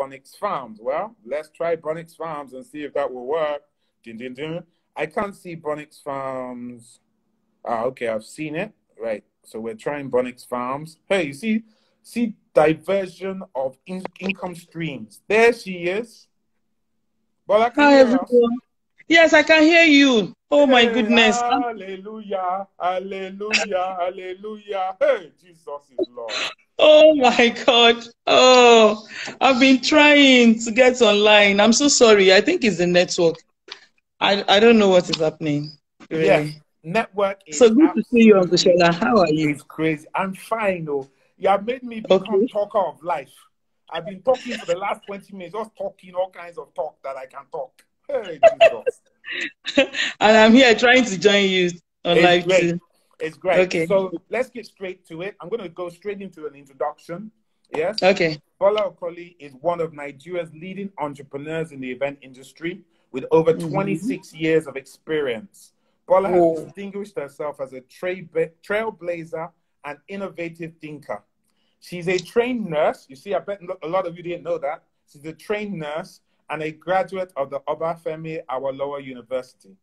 Bonix Farms. Well, let's try Bonix Farms and see if that will work. Ding, ding, ding. I can't see Bonix Farms. Ah, okay, I've seen it. Right. So we're trying Bonix Farms. Hey, you see diversion of income streams. There she is. Bola, can Hi, you hear us? everyone. Yes, I can hear you. Oh, my Hey, goodness. hallelujah, hallelujah, hallelujah. Hey, Jesus is Lord. Oh, my God. Oh, I've been trying to get online. I'm so sorry. I think it's the network. I don't know what is happening, Yes, really. network So is good to see you, Uncle absolutely, Shola. How are you? it's crazy. I'm fine, though. You have made me become Okay. talker of life. I've been talking for the last 20 minutes, just talking all kinds of talk that I can talk. Hey, Jesus. And I'm here trying to join you on It's live great. too. It's great. Okay. So let's get straight to it. I'm going to go straight into an introduction. Yes. Okay. Bola Okolie is one of Nigeria's leading entrepreneurs in the event industry with over Mm-hmm. 26 years of experience. Bola has Oh, distinguished herself as a trailblazer and innovative thinker. She's a trained nurse. You see, I bet a lot of you didn't know that. She's a trained nurse and a graduate of the Obafemi Awolowo University.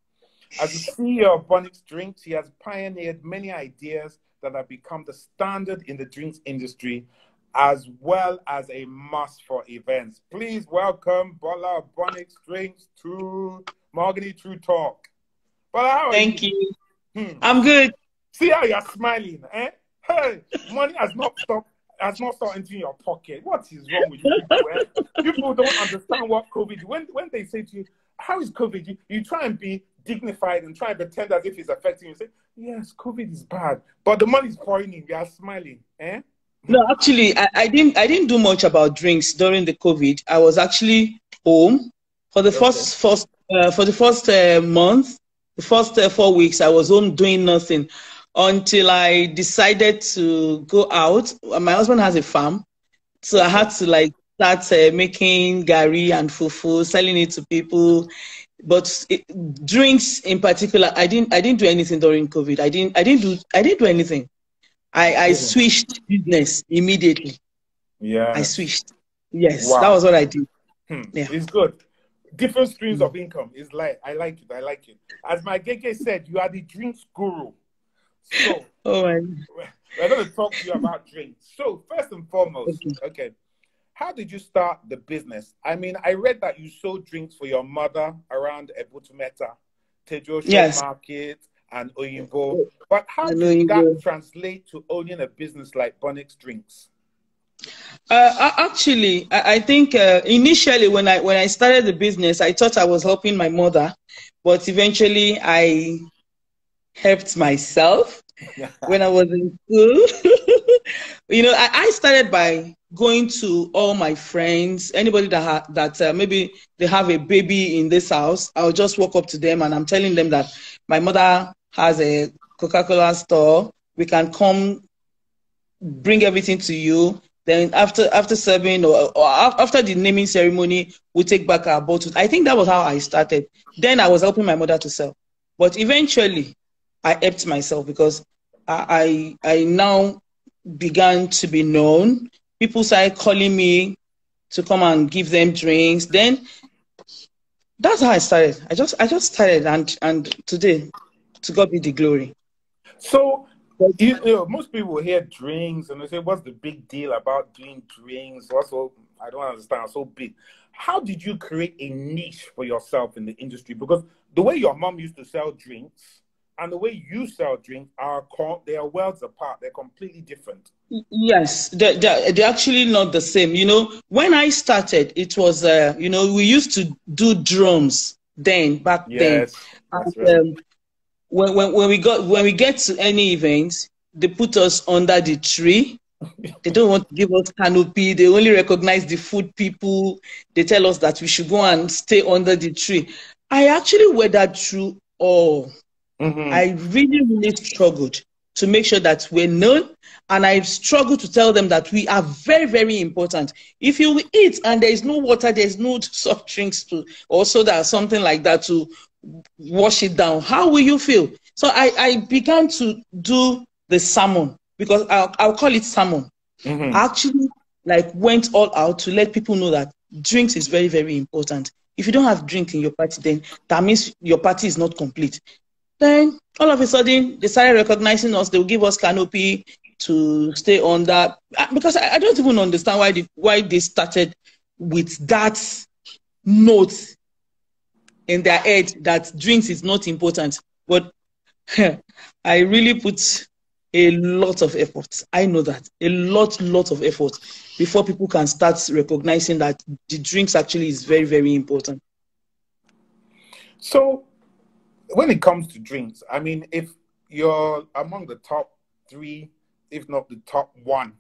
As the CEO of Bonix Drinks, he has pioneered many ideas that have become the standard in the drinks industry, as well as a must for events. Please welcome Bola of Bonix Drinks to Mahogany True Talk. Bola, how are thank you? you. I'm good. See how you're smiling, eh? Hey, money has not stopped entering your pocket. What is wrong with you people, eh? People don't understand what COVID. When they say to you, how is COVID? You try and be dignified and try and pretend as if it's affecting you. Say, yes, COVID is bad, but the money is pouring in. We are smiling, eh? No, actually, I didn't do much about drinks during the COVID. I was actually home for the Okay. first month, the first 4 weeks. I was home doing nothing until I decided to go out. My husband has a farm, so I had Okay. to like start making gari and fufu, selling it to people. But drinks in particular, I didn't do anything during COVID. I didn't do anything. I Hmm. switched business immediately. I Yes. switched. Yes, that Wow. was what I did. Yeah. It's good. Different streams Mm. of income. Is like I like it. I like it. As my Gege said, you are the drinks guru. So Oh my. we're going to talk to you about drinks. So first and foremost, Okay. okay, how did you start the business? I mean, I read that you sold drinks for your mother around Ebutumeta, Tejo Shop Yes. Market, and Oyinbo. But how I know did you that will. translate to owning a business like Bonix Drinks? Actually, I think initially when I started the business, I thought I was helping my mother, but eventually I helped myself when I was in school. I started by going to all my friends, anybody that maybe they have a baby in this house. I'll just walk up to them and I'm telling them that my mother has a Coca-Cola store. We can come bring everything to you. Then after serving or after the naming ceremony, we take back our bottles. I think that was how I started. Then I was helping my mother to sell, but eventually I helped myself because I now began to be known. People started calling me to come and give them drinks. Then that's how I started. I just started, and today, to God be the glory. So, most people hear drinks and they say, "What's the big deal about doing drinks? What's so I don't understand. So big." How did you create a niche for yourself in the industry? Because the way your mom used to sell drinks and the way you sell drinks they are worlds apart. They're completely different. Yes, they're actually not the same. When I started, it was, we used to do drums back then. Yes, And that's right. when we get to any event, they put us under the tree. They don't want to give us canopy. They only recognize the food people. They tell us that we should go and stay under the tree. I actually weathered through all. Mm-hmm. I really, really struggled to make sure that we're known. And I struggled to tell them that we are very, very important. If you eat and there is no water, there's no soft drinks or soda or something like that to wash it down, how will you feel? So I began to do the sermon, because I'll call it sermon. Mm-hmm. I actually went all out to let people know that drinks is very, very important. If you don't have drink in your party, then that means your party is not complete. Then all of a sudden, they started recognizing us. They will give us canopy to stay on that. Because I don't even understand why they started with that note in their head that drinks is not important. But I really put a lot of effort. I know that. A lot of effort before people can start recognizing that the drinks actually is very, very important. So when it comes to drinks, I mean, if you're among the top 3, if not the top 1,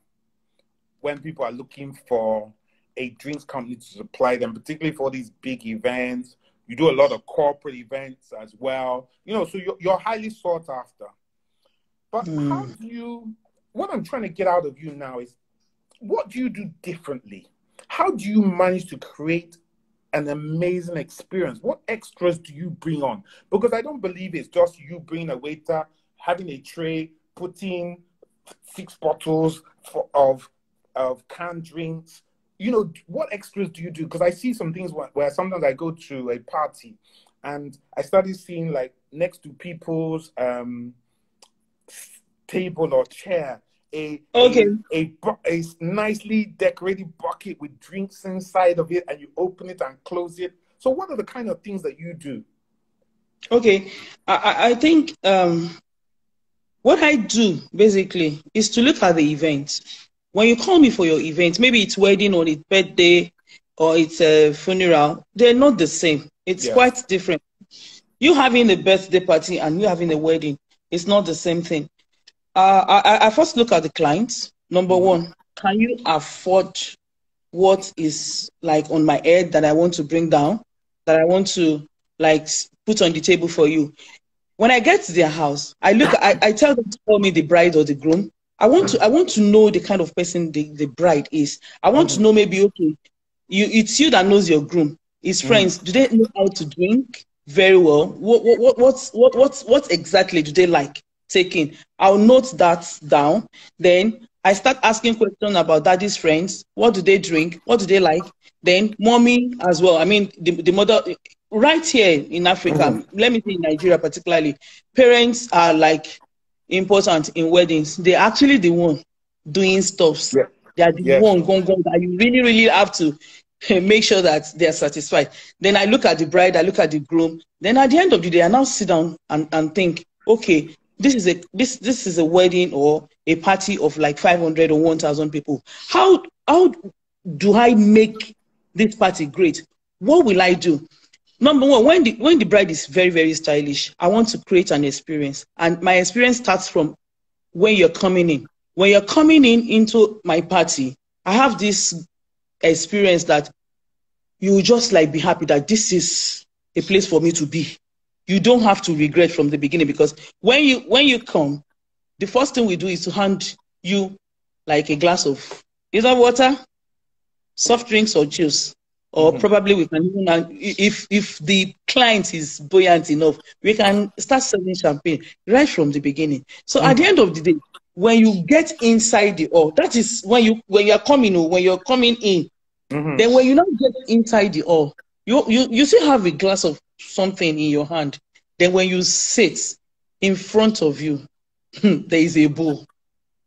when people are looking for a drinks company to supply them, particularly for these big events, you do a lot of corporate events as well, you know, so you're highly sought after. But how do you, what I'm trying to get out of you now is, what do you do differently? How do you manage to create an amazing experience? What extras do you bring on? Because I don't believe it's just you bringing a waiter, having a tray, putting 6 bottles of canned drinks. You know, what extras do you do? Because I see some things where sometimes I go to a party and I started seeing, like, next to people's table or chair, a nicely decorated bucket with drinks inside of it, and you open it and close it. So what are the kind of things that you do? Okay, I think what I do basically is to look at the event. When you call me for your event, maybe it's wedding or it's birthday or it's a funeral, they're not the same. It's quite different. You having a birthday party and you having a wedding, it's not the same thing. I first look at the clients. Number one, can you afford what is like on my head that I want to bring down, that I want to like put on the table for you? When I get to their house, I tell them to call me the bride or the groom. I want to know the kind of person the bride is. I want to know, maybe, okay, it's you that knows your groom. His friends, do they know how to drink very well? What exactly do they like taking? I'll note that down. Then I start asking questions about daddy's friends. What do they drink? What do they like? Then mommy as well. I mean, the mother. Right here in Africa, let me say in Nigeria particularly, parents are like important in weddings. They're actually the one doing stuffs. Yeah. They are the one going that you really, really have to make sure that they are satisfied. Then I look at the bride, I look at the groom. Then at the end of the day, I now sit down and think, okay, this is a wedding or a party of like 500 or 1,000 people. How do I make this party great? What will I do? Number one, when the bride is very, very stylish, I want to create an experience. And my experience starts from when you're coming in. When you're coming into my party, I have this experience that you will just like be happy that this is a place for me to be. You don't have to regret from the beginning, because when you come, the first thing we do is to hand you like a glass of either water, soft drinks, or juice. Or probably we can even, if the client is buoyant enough, we can start serving champagne right from the beginning. So at the end of the day, when you get inside the hall, that is when you're coming in. Then when you now get inside the hall, you still have a glass of something in your hand. Then when you sit in front of you, there is a bowl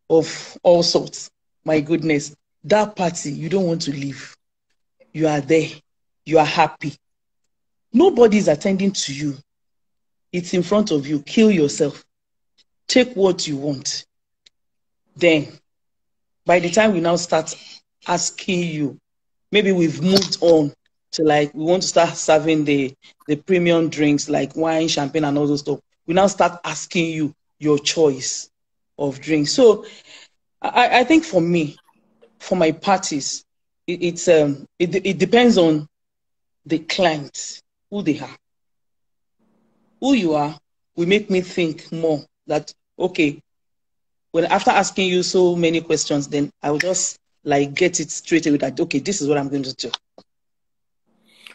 of all sorts. My goodness, that party, you don't want to leave. You are there. You are happy. Nobody is attending to you. It's in front of you. Kill yourself. Take what you want. Then, by the time we now start asking you, maybe we've moved on to like, we want to start serving the premium drinks like wine, champagne, and all those stuff. We now start asking you your choice of drinks. So I think for me, for my parties, it depends on the client, who they are. Who you are will make me think more that, okay, when after asking you so many questions, then I will just like get it straight away that, okay, this is what I'm going to do.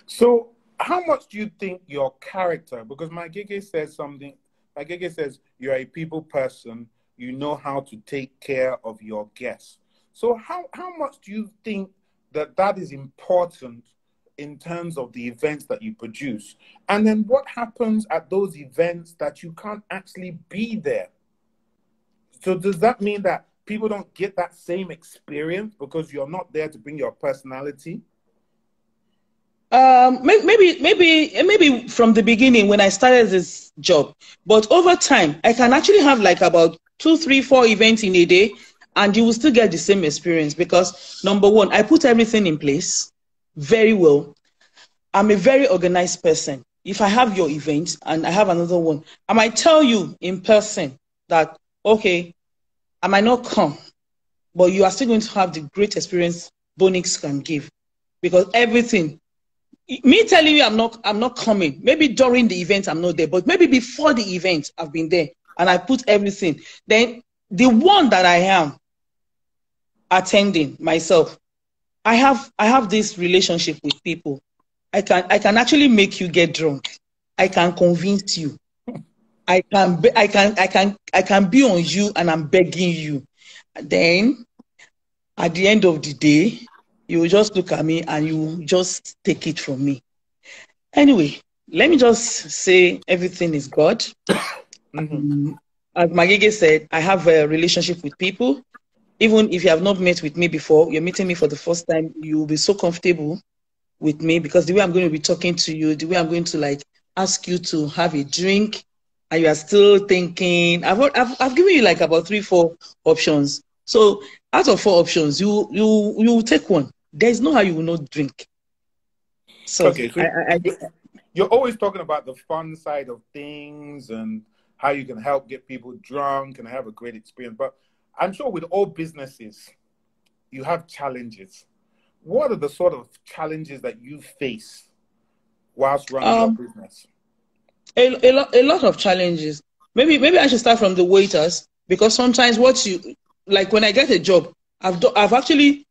So how much do you think your character, because my Gege says something, my Gege says you're a people person, you know how to take care of your guests. So how much do you think that is important in terms of the events that you produce. And then what happens at those events that you can't actually be there? So does that mean that people don't get that same experience because you're not there to bring your personality? Maybe from the beginning when I started this job, but over time I can actually have like about 2, 3, 4 events in a day, and you will still get the same experience because number one, I put everything in place very well. I'm a very organized person. If I have your event and I have another one, I might tell you in person that, okay, I might not come, but you are still going to have the great experience Bonix can give, because everything, me telling you I'm not coming, maybe during the event I'm not there, but maybe before the event I've been there and I put everything. Then the one that I am attending myself, I have this relationship with people. I can actually make you get drunk. I can convince you. I can be on you and I'm begging you. Then at the end of the day, you will just look at me and you will just take it from me. Anyway, let me just say everything is God. As Magege said, I have a relationship with people. Even if you have not met with me before, you're meeting me for the first time, you will be so comfortable with me because the way I'm going to be talking to you, the way I'm going to like ask you to have a drink, and you are still thinking. I've given you like about 3, 4 options. So out of 4 options, you will take one. There's no how you will not drink. So, okay, so you're always talking about the fun side of things and how you can help get people drunk and have a great experience. But I'm sure with all businesses, you have challenges. What are the sort of challenges that you face whilst running your business? A lot of challenges. Maybe I should start from the waiters, because sometimes like when I get a job, I've actually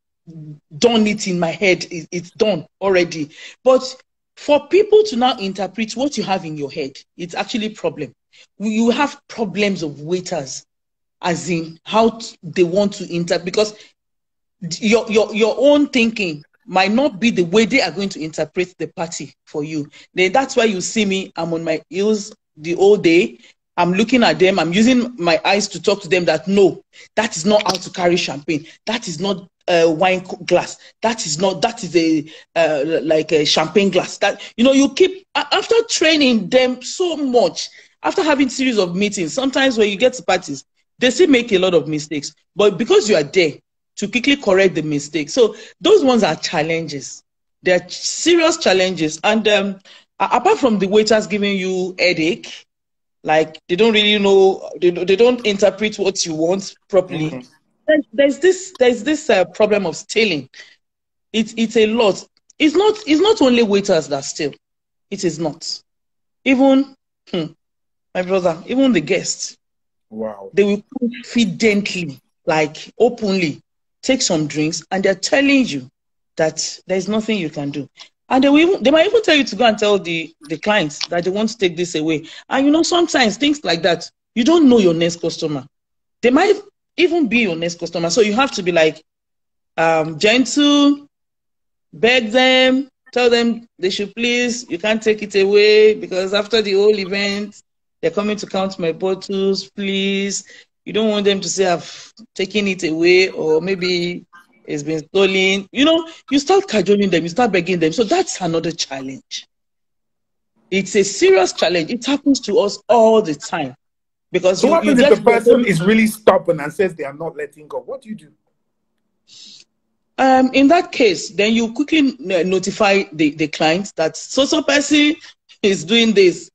done it in my head. It's done already. But for people to now interpret what you have in your head, it's actually a problem. You have problems of waiters, as in how they want to interpret, because your own thinking might not be the way they are going to interpret the party for you. Then that's why you see me, I'm on my heels the whole day. I'm looking at them. I'm using my eyes to talk to them that, no, that is not how to carry champagne. That is not a wine glass. That is like a champagne glass. That, you keep, after training them so much, after having series of meetings, sometimes when you get to parties, they still make a lot of mistakes. But because you are there to quickly correct the mistakes. So those ones are challenges. They're serious challenges. And apart from the waiters giving you headache, like they don't really know, they don't interpret what you want properly. There's this problem of stealing. It's a lot. It's not only waiters that steal. It is not. Even my brother, even the guests. Wow. They will confidently, like openly, take some drinks, and they're telling you that there's nothing you can do. And they might even tell you to go and tell the clients that they want to take this away. And sometimes things like that, you don't know your next customer. They might even be your next customer. So you have to be like gentle, beg them, tell them they should please, you can't take it away because after the whole event, they're coming to count my bottles, please. You don't want them to say I've taken it away or maybe it's been stolen. You start cajoling them, you start begging them. So that's another challenge. It's a serious challenge. It happens to us all the time. Because so what happens if the person is really stubborn and says they are not letting go? What do you do? In that case, then you quickly notify the client that so person is doing this.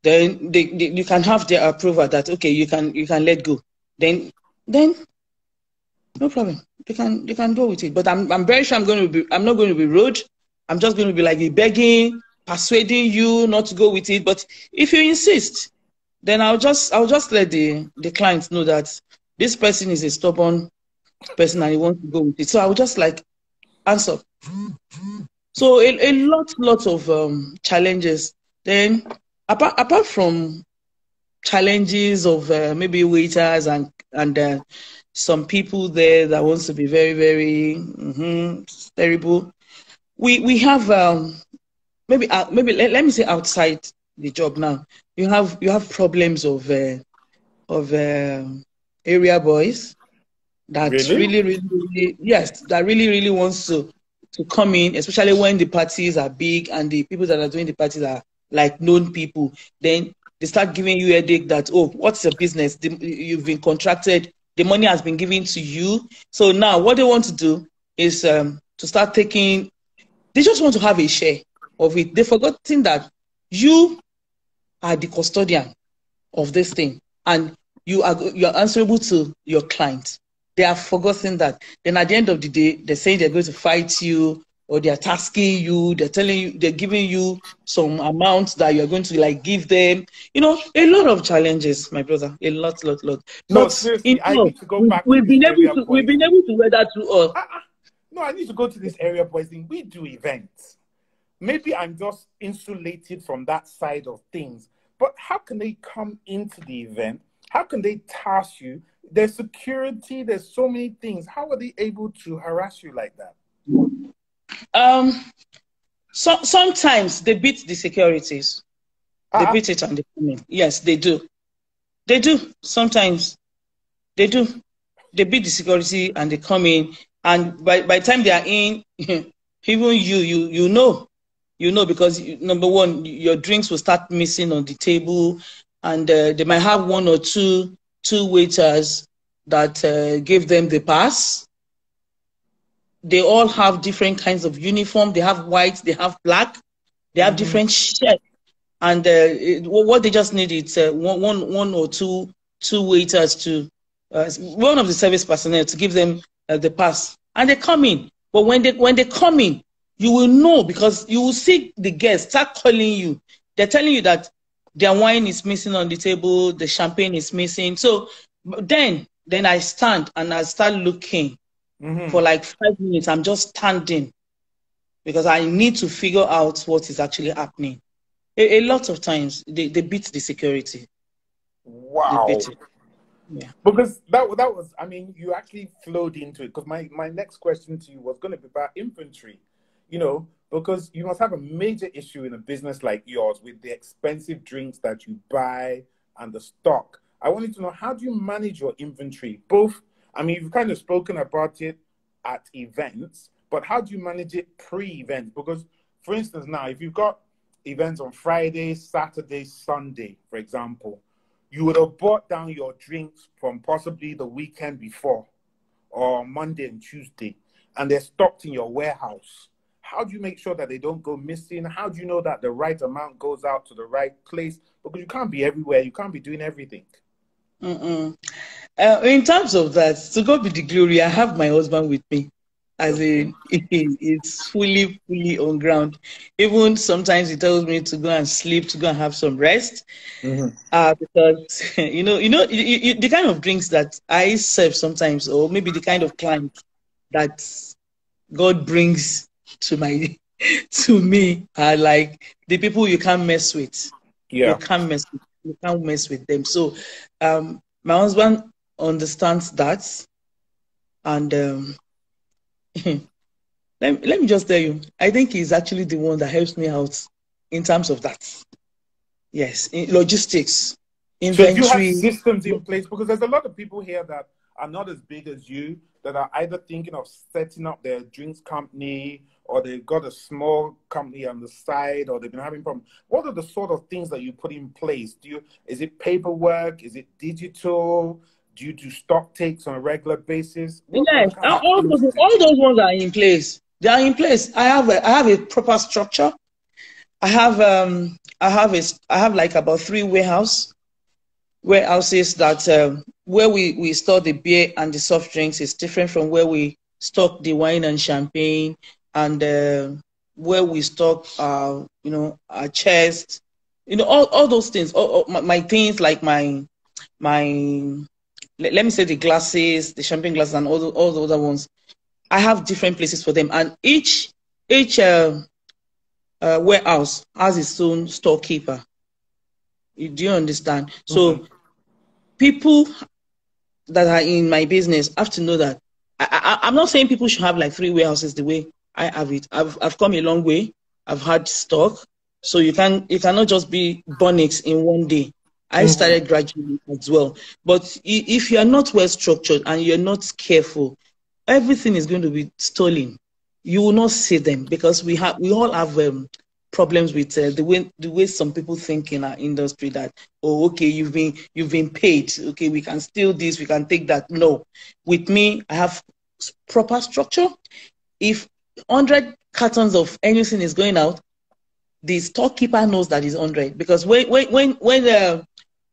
Then you can have their approval that, okay, you can let go. Then no problem. You can go with it. But I'm very sure I'm not going to be rude. I'm just going to be like begging, persuading you not to go with it. But if you insist, then I'll just let the clients know that this person is a stubborn person and he wants to go with it. So I'll just like answer. So a lot of challenges. Then apart from challenges of maybe waiters and some people there that wants to be very, very terrible. We have maybe let me say outside the job now. You have problems of area boys that Really? really, really, really, yes, that really, really wants to come in, especially when the parties are big and the people that are doing the parties are like known people. Then they start giving you a headache that, oh, what's your business? You've been contracted, the money has been given to you. So now what they want to do is to start taking, they just want to have a share of it. They've forgotten that you are the custodian of this thing and you're answerable to your client. They have forgotten that. Then at the end of the day, they're saying they're going to fight you or they're tasking you, they're telling you, they're giving you some amount that you're going to like give them. A lot of challenges, my brother. A lot, lot, lot. No, But seriously, I need to go back to we've this been able area to boys thing. weather through all. No, I need to go to this area boys thing. We do events. Maybe I'm just insulated from that side of things. But how can they come into the event? How can they task you? There's security, there's so many things. How are they able to harass you like that? Sometimes they beat the securities. They beat it and they come in. Yes, they do. They do. Sometimes they do. They beat the security and they come in. And by the time they are in, even you know, because number one, your drinks will start missing on the table, and they might have one or two waiters that give them the pass. They all have different kinds of uniform. They have white, they have black, they have different shirts. And what they just need is one or two waiters to, one of the service personnel to give them the pass. And they come in. But when they come in, you will know because you will see the guests start calling you. They're telling you that their wine is missing on the table, the champagne is missing. So then I stand and I start looking for like 5 minutes. I'm just standing because I need to figure out what is actually happening. A lot of times they beat the security. Wow. They beat it. Yeah. Because that was, I mean, you actually flowed into it. Because my next question to you was going to be about inventory. Because you must have a major issue in a business like yours with the expensive drinks that you buy and the stock. I wanted to know, how do you manage your inventory? Both, I mean, you've kind of spoken about it at events, but how do you manage it pre-event? Because, for instance, now, if you've got events on Friday, Saturday, Sunday, for example, you would have bought down your drinks from possibly the weekend before or Monday and Tuesday, and they're stocked in your warehouse. How do you make sure that they don't go missing? How do you know that the right amount goes out to the right place? Because you can't be everywhere. You can't be doing everything. In terms of that, to God be the glory, I have my husband with me. As in, it's fully on ground. Even sometimes he tells me to go and sleep, to go and have some rest. Because, the kind of drinks that I serve sometimes, or maybe the kind of client that God brings to me are like the people you can't mess with. Yeah. You can't mess with them. So my husband understands that. And let me just tell you, I think he's actually the one that helps me out in terms of that. Yes, in logistics, inventory. So do you have systems in place? Because there's a lot of people here that are not as big as you, that are either thinking of setting up their drinks company, or they've got a small company on the side, or they've been having problems. What are the sort of things that you put in place? Is it paperwork? Is it digital? Do you do stock takes on a regular basis? Yes, all those ones are in place. They are in place. I have a proper structure. I have like about 3 warehouses that where we store the beer and the soft drinks is different from where we stock the wine and champagne, and where we stock our chest, all those things. All my things like my let me say the glasses, the champagne glasses, and all the other ones. I have different places for them, and each warehouse has its own storekeeper. Do you understand? So people that are in my business have to know that I'm not saying people should have like 3 warehouses the way I have it. I've come a long way. I've had stock, so you cannot just be Bonix in one day. I started gradually as well. But if you are not well structured and you're not careful, everything is going to be stolen. You will not see them because we all have problems with the way some people think in our industry that, oh, okay, you've been paid, okay, we can steal this, we can take that. No, with me, I have proper structure. If 100 cartons of anything is going out, the storekeeper knows that is 100 because when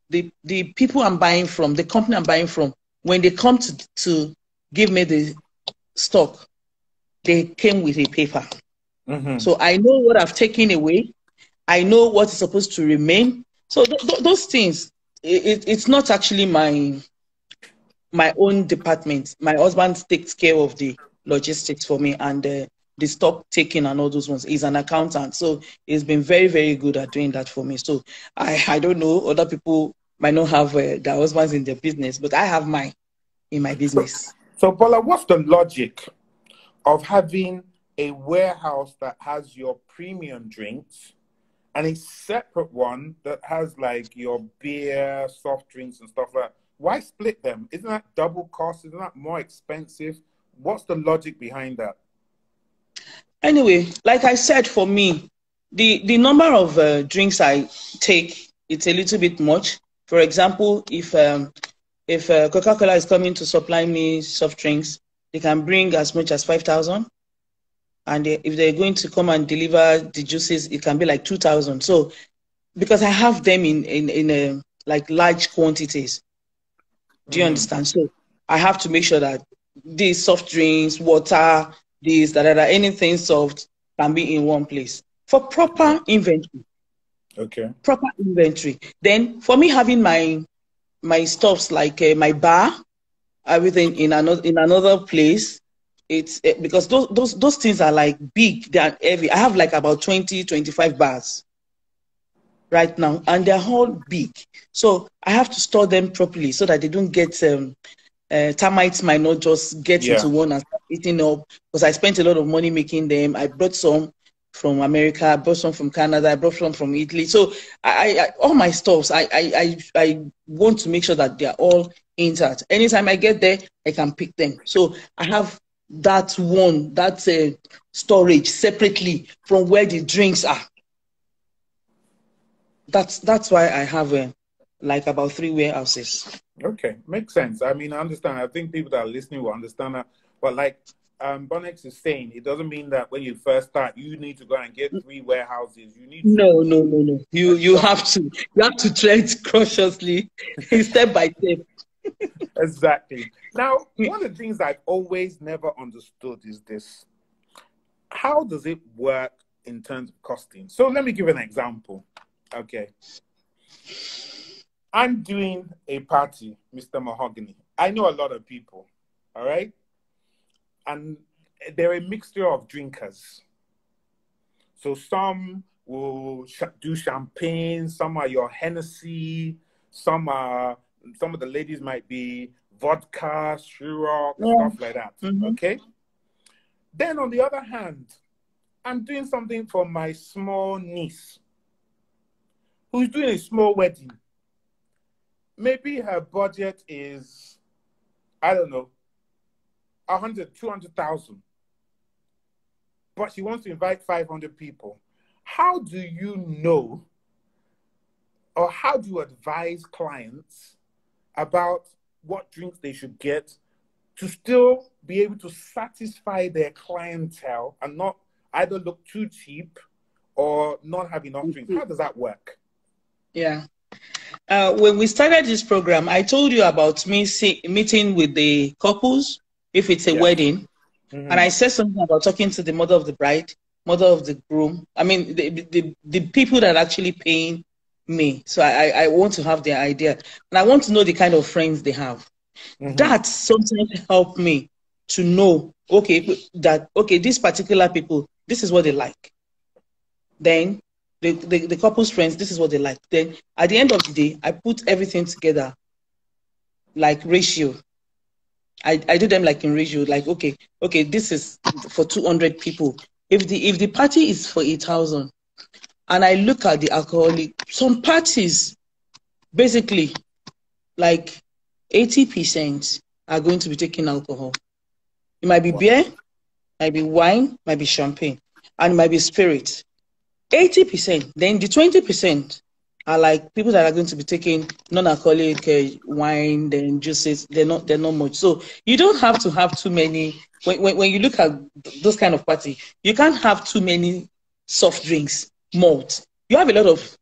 the people I'm buying from, the company I'm buying from, when they come to give me the stock, they came with a paper. So I know what I've taken away. I know what is supposed to remain. So those things, it's not actually my own department. My husband takes care of the logistics for me and the stock taking and all those ones. He's an accountant. So he's been very, very good at doing that for me. So I don't know, other people might not have their husbands in their business, but I have mine in my business. So Bola, what's the logic of having a warehouse that has your premium drinks and a separate one that has like your beer, soft drinks and stuff like that? Why split them? Isn't that double cost? Isn't that more expensive? What's the logic behind that? Anyway, like I said, for me, the number of drinks I take, it's a little bit much. For example, if Coca-Cola is coming to supply me soft drinks, they can bring as much as 5,000. And if they're going to come and deliver the juices, it can be like 2,000. So, because I have them in like large quantities. Do you understand? So I have to make sure that these soft drinks, water, anything soft can be in one place for proper inventory. Okay. Proper inventory. Then for me having my stuffs like my bar, everything in another place. It's because those things are like big, they are heavy. I have like about 20-25 bars right now, and they're all big. So I have to store them properly so that they don't get termites might not just get into one and start eating up. Because I spent a lot of money making them. I brought some from America, I brought some from Canada, I brought some from Italy. So I all my stuffs, I want to make sure that they're all intact. Anytime I get there, I can pick them. So I have that storage separately from where the drinks are. That's why I have like about 3 warehouses. Okay, makes sense. I mean, I understand. I think people that are listening will understand that. But like Bonix is saying, it doesn't mean that when you first start, you need to go and get 3 warehouses. You need to no. You have to tread cautiously, step by step. Exactly. Now, one of the things I've always never understood is this. How does it work in terms of costing? So let me give an example. Okay. I'm doing a party, Mr. Mahogany. I know a lot of people, all right? And they're a mixture of drinkers. So some will do champagne, some are your Hennessy, some of the ladies might be vodka, Ciroc, stuff like that, okay? Then on the other hand, I'm doing something for my small niece who's doing a small wedding. Maybe her budget is, I don't know, 100, 200,000. But she wants to invite 500 people. How do you know, or how do you advise clients about what drinks they should get to still be able to satisfy their clientele and not either look too cheap or not have enough drinks? How does that work? Yeah. When we started this program, I told you about me meeting with the couples if it's a wedding. And I said something about talking to the mother of the bride, mother of the groom. I mean, the people that are actually paying me. So I want to have their idea. And I want to know the kind of friends they have. That sometimes helped me to know, okay, these particular people, this is what they like. Then the couple's friends, this is what they like. Then at the end of the day, I put everything together. like ratio. I do them like in ratio, like okay, this is for 200 people. If the party is for 8,000, and I look at the alcoholic, some parties basically like 80% are going to be taking alcohol. It might be beer, might be wine, might be champagne, and it might be spirit. 80%. Then the 20% are like people that are going to be taking non-alcoholic wine, then juices. They're not much. So you don't have to have too many. When you look at those kind of party, you can't have too many soft drinks, malt. You have a lot of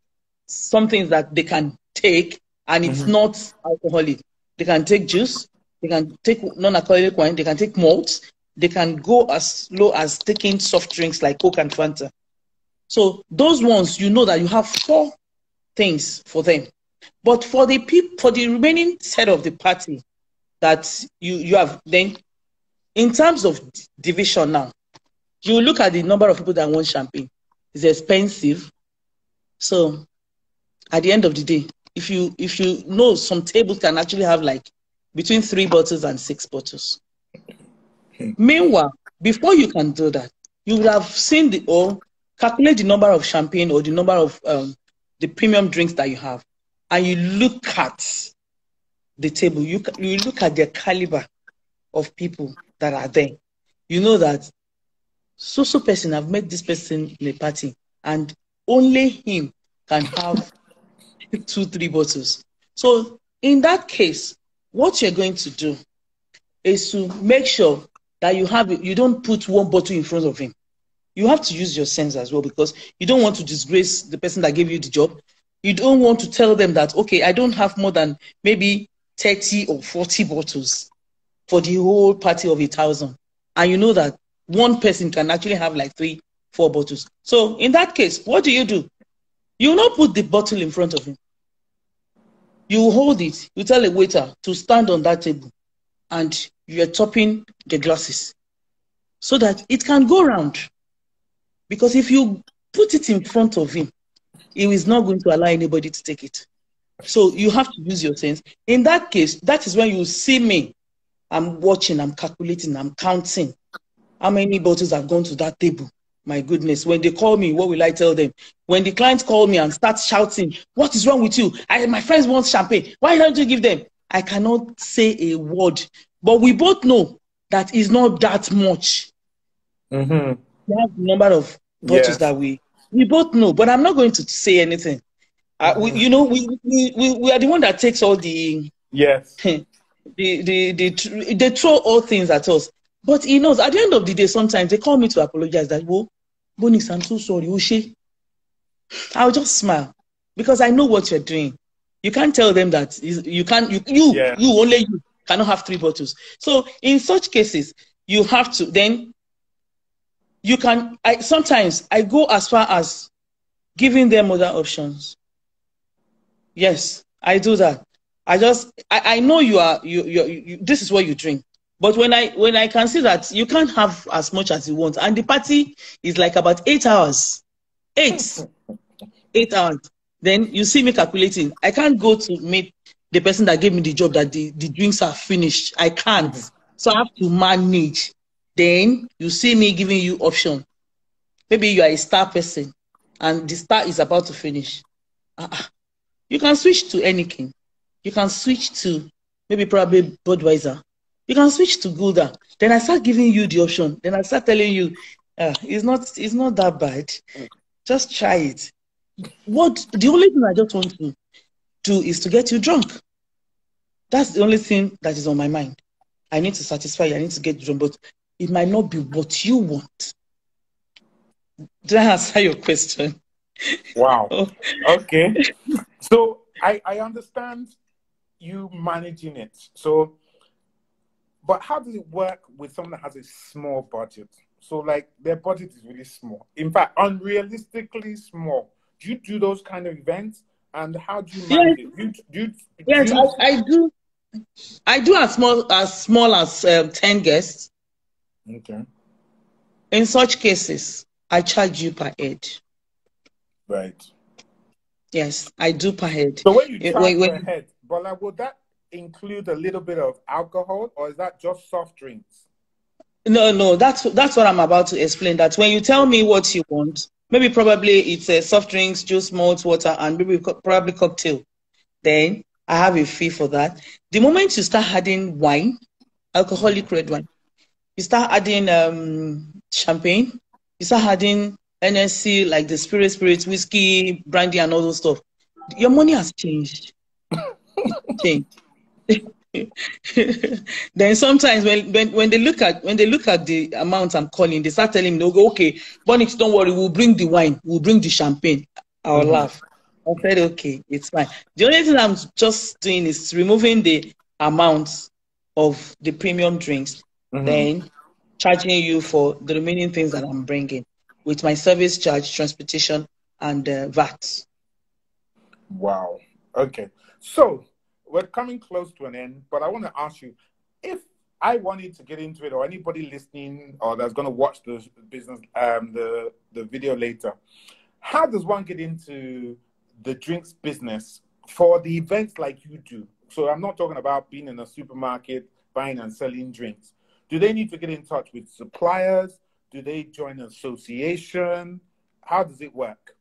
some things that they can take, and it's not alcoholic. They can take juice, they can take non-alcoholic wine, they can take malt, they can go as low as taking soft drinks like Coke and Fanta. So those ones, you know that you have 4 things for them. But for the remaining set of the party that you have, then in terms of division now, you look at the number of people that want champagne. It's expensive. So at the end of the day, if you know, some tables can actually have like between 3 bottles and 6 bottles. Meanwhile, before you can do that, you would have seen or calculate the number of champagne or the number of the premium drinks that you have, and you look at the table. You look at the caliber of people that are there. You know that so person, I've met this person in a party, and only him can have 2-3 bottles. So in that case, what you're going to do is to make sure that you don't put 1 bottle in front of him. You have to use your sense as well, because you don't want to disgrace the person that gave you the job. You don't want to tell them that, okay, I don't have more than maybe 30 or 40 bottles for the whole party of 1,000. And you know that one person can actually have like 3-4 bottles. So in that case, what do? You will not put the bottle in front of him. You hold it. You tell a waiter to stand on that table, and you are topping the glasses so that it can go round. Because if you put it in front of him, he is not going to allow anybody to take it. So you have to use your sense. In that case, that is when you see me. I'm watching, I'm calculating, I'm counting how many bottles have gone to that table. My goodness, when they call me, what will I tell them? When the clients call me and start shouting, what is wrong with you? My friends want champagne. Why don't you give them? I cannot say a word. But we both know that it's not that much. We have the number of bottles that we both know, but I'm not going to say anything. We are the one that takes all the they throw all things at us. But he knows at the end of the day, sometimes they call me to apologize that, whoa, Bonix, I'm so sorry. Ushi. I'll just smile because I know what you're doing. You can't tell them that you only you cannot have 3 bottles. So in such cases, you have to then. You can. Sometimes I go as far as giving them other options. Yes, I do that. I know you this is what you drink. But when I can see that you can't have as much as you want, and the party is like about 8 hours, 8 hours, then you see me calculating. I can't go to meet the person that gave me the job that the drinks are finished. I can't. So I have to manage. Then you see me giving you option. Maybe you are a star person and the star is about to finish. You can switch to anything. You can switch to maybe probably Budweiser. You can switch to Gulda. Then I start giving you the option. Then I start telling you, it's not that bad. Just try it. The only thing I just want to do is to get you drunk. That's the only thing that is on my mind. I need to satisfy you. I need to get you drunk, but it might not be what you want. Did I answer your question? Wow. Okay. So I understand you managing it. So, but how does it work with someone that has a small budget? So like their budget is really small. In fact, unrealistically small. Do you do those kind of events? And how do you manage it? Yes, I do. I do as small as 10 guests. Okay. In such cases, I charge you per head. Right. Yes, I do per head. So when you charge per head, Bola, would that include a little bit of alcohol, or is that just soft drinks? No, that's what I'm about to explain. That when you tell me what you want, maybe probably it's soft drinks, juice, malt, water, and maybe probably cocktail. Then I have a fee for that. The moment you start adding wine, alcoholic red wine, you start adding champagne, you start adding NSC, like the spirits, whiskey, brandy, and all those stuff. Your money has changed. It's changed. Then sometimes when they look at the amount I'm calling, they start telling me, they'll go, okay, Bonix, don't worry, we'll bring the wine, we'll bring the champagne. I'll laugh. I said, okay, it's fine. The only thing I'm just doing is removing the amount of the premium drinks, then charging you for the remaining things that I'm bringing with my service charge, transportation, and VAT. Wow. Okay. So we're coming close to an end, but I want to ask you, if I wanted to get into it, or anybody listening or that's going to watch the business, the video later, how does one get into the drinks business for the events like you do? So I'm not talking about being in a supermarket, buying and selling drinks. Do they need to get in touch with suppliers? Do they join an association? How does it work?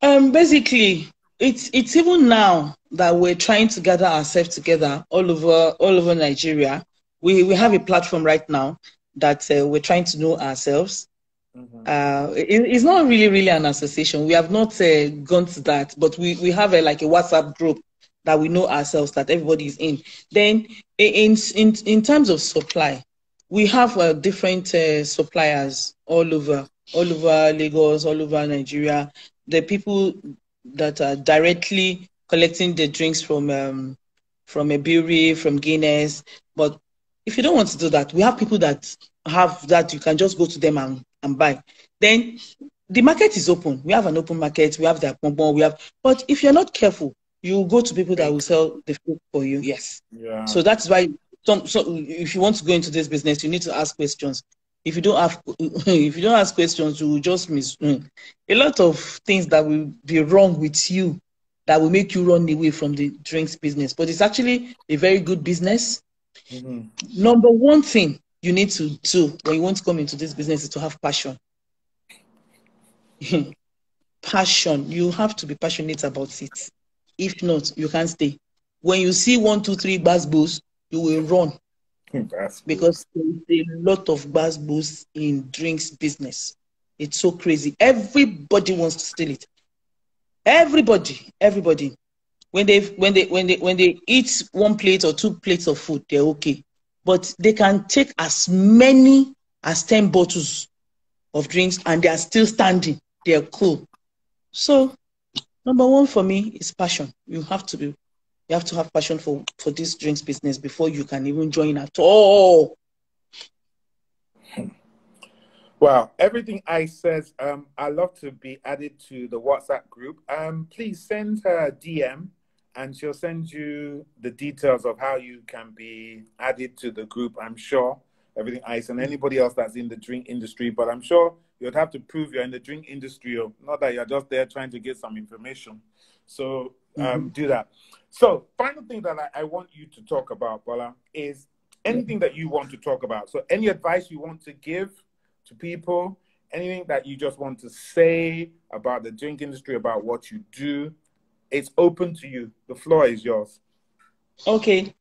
Basically, it's even now that we're trying to gather ourselves together all over Nigeria. We have a platform right now that we're trying to know ourselves. It's not really an association. We have not gone to that, but we have like a WhatsApp group that we know ourselves, that everybody is in. Then in terms of supply, we have different suppliers all over Lagos, all over Nigeria. The people that are directly collecting the drinks from a brewery, from Guinness. But if you don't want to do that, we have people that have that. You can just go to them and buy. Then the market is open. We have an open market. We have the bonbon. But if you're not careful, you go to people that will sell the food for you. Yes. Yeah. So that's why. So if you want to go into this business, you need to ask questions. If you don't ask questions, you will just miss a lot of things that will be wrong with you, that will make you run away from the drinks business. But it's actually a very good business. Number one thing you need to do when you want to come into this business is to have passion. Passion. You have to be passionate about it. If not, you can't stay. When you see 1, 2, 3 bass you will run. Because there's a lot of bass in drinks business. It's so crazy. Everybody wants to steal it. Everybody. When they eat 1 plate or 2 plates of food, they're okay. But they can take as many as 10 bottles of drinks and they are still standing. They're cool. So number one for me is passion. You have to have passion for this drinks business before you can even join at all. Well, everything I says, I love to be added to the WhatsApp group. Please send her a DM and she'll send you the details of how you can be added to the group. I'm sure everything Ice and anybody else that's in the drink industry, but I'm sure you'd have to prove you're in the drink industry, or not that you're just there trying to get some information. So do that. So final thing that I want you to talk about, Bola, is anything that you want to talk about. So any advice you want to give to people, anything that you just want to say about the drink industry, about what you do, it's open to you. The floor is yours. Okay.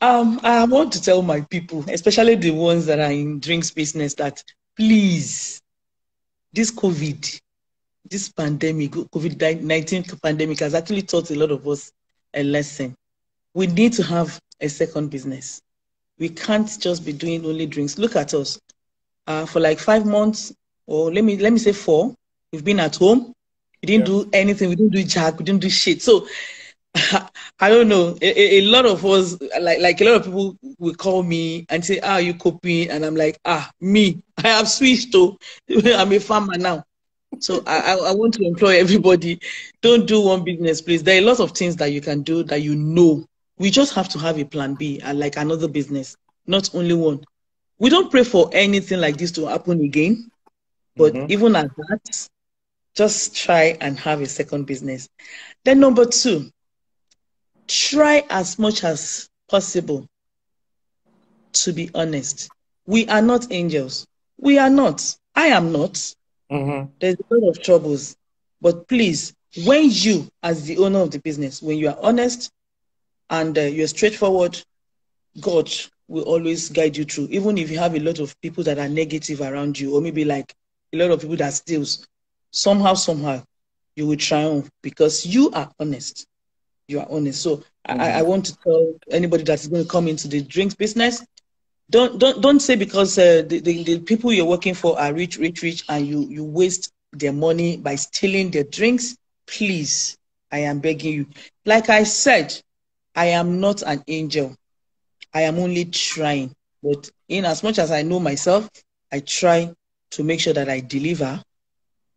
I want to tell my people, especially the ones that are in drinks business, that please, this pandemic, COVID-19 pandemic has actually taught a lot of us a lesson. We need to have a second business. We can't just be doing only drinks. Look at us. For like 5 months, or let me say 4, we've been at home. We didn't do anything. We didn't do jack. We didn't do shit. So I don't know. A lot of us, like a lot of people will call me and say, "Ah, you copying?" And I'm like, me. I have switched to. I'm a farmer now. So I want to employ everybody. Don't do one business, please. There are a lot of things that you can do that you know. We just have to have a plan B, and like another business, not only one. We don't pray for anything like this to happen again. But even at that, just try and have a second business. Then number 2, try as much as possible to be honest. We are not angels. We are not. I am not. There's a lot of troubles. But please, when you, as the owner of the business, when you are honest and you're straightforward, God will always guide you through. Even if you have a lot of people that are negative around you, or maybe like a lot of people that steals, somehow, you will triumph because you are honest. You are honest. So I want to tell anybody that's going to come into the drinks business, don't say because the people you're working for are rich, and you waste their money by stealing their drinks. Please, I am begging you. Like I said, I am not an angel. I am only trying. But in as much as I know myself, I try to make sure that I deliver.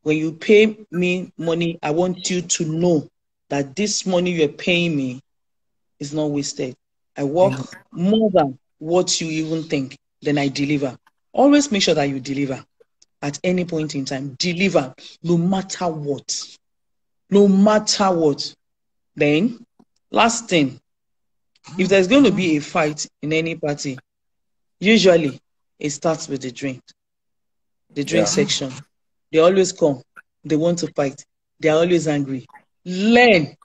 When you pay me money, I want you to know that this money you're paying me is not wasted. I work more than what you even think, then I deliver. Always make sure that you deliver at any point in time. Deliver no matter what. No matter what. Then, last thing, if there's going to be a fight in any party, usually it starts with the drink. The drink section. They always come. They want to fight. They are always angry. Learn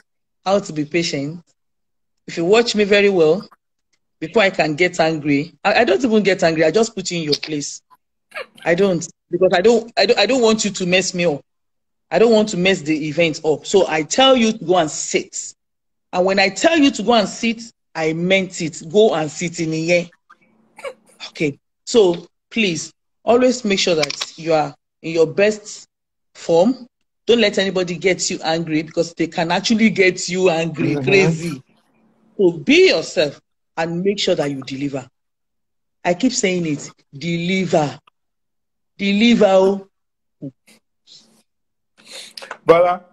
how to be patient. If you watch me very well, before I can get angry, I don't even get angry. I just put you in your place. I don't, because I don't want you to mess me up. I don't want to mess the event up. So I tell you to go and sit. And when I tell you to go and sit, I meant it. Go and sit in here. Okay. So please, always make sure that you are in your best form. Don't let anybody get you angry, because they can actually get you angry, crazy. So be yourself and make sure that you deliver. I keep saying it. Deliver. Deliver. Bola,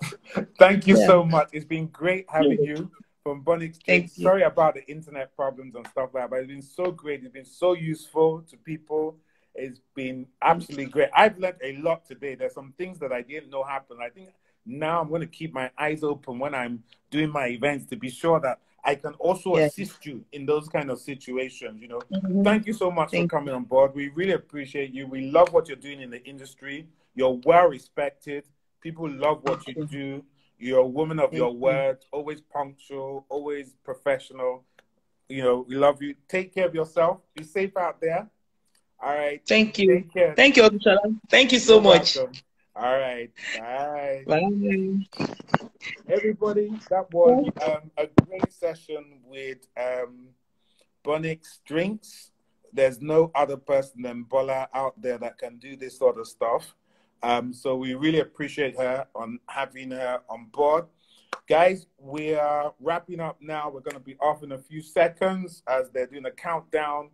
thank you so much. It's been great having you from Bonix. Sorry about the internet problems and stuff like that, but it's been so great. It's been so useful to people. It's been absolutely great. I've learned a lot today. There's some things that I didn't know happened. I think now I'm going to keep my eyes open when I'm doing my events to be sure that I can also assist you in those kind of situations. You know, thank you so much for coming on board. We really appreciate you. We love what you're doing in the industry. You're well respected. People love what you do. You're a woman of your word, always punctual, always professional. You know, we love you. Take care of yourself. Be safe out there. All right. Thank you. Take care. Thank you, Okolie. Thank you so much. Welcome. All right. Bye. Bye. Everybody, that was a great session with Bonix Drinks. There's no other person than Bola out there that can do this sort of stuff. So we really appreciate her on having her on board. Guys, we are wrapping up now. We're going to be off in a few seconds as they're doing a countdown.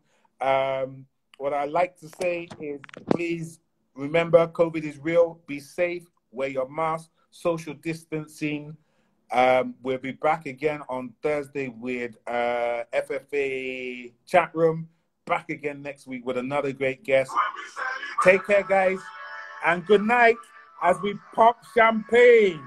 What I like to say is, please remember, COVID is real. Be safe. Wear your mask. Social distancing. We'll be back again on Thursday with FFA chat room. Back again next week with another great guest. Take care, guys. And good night as we pop champagne.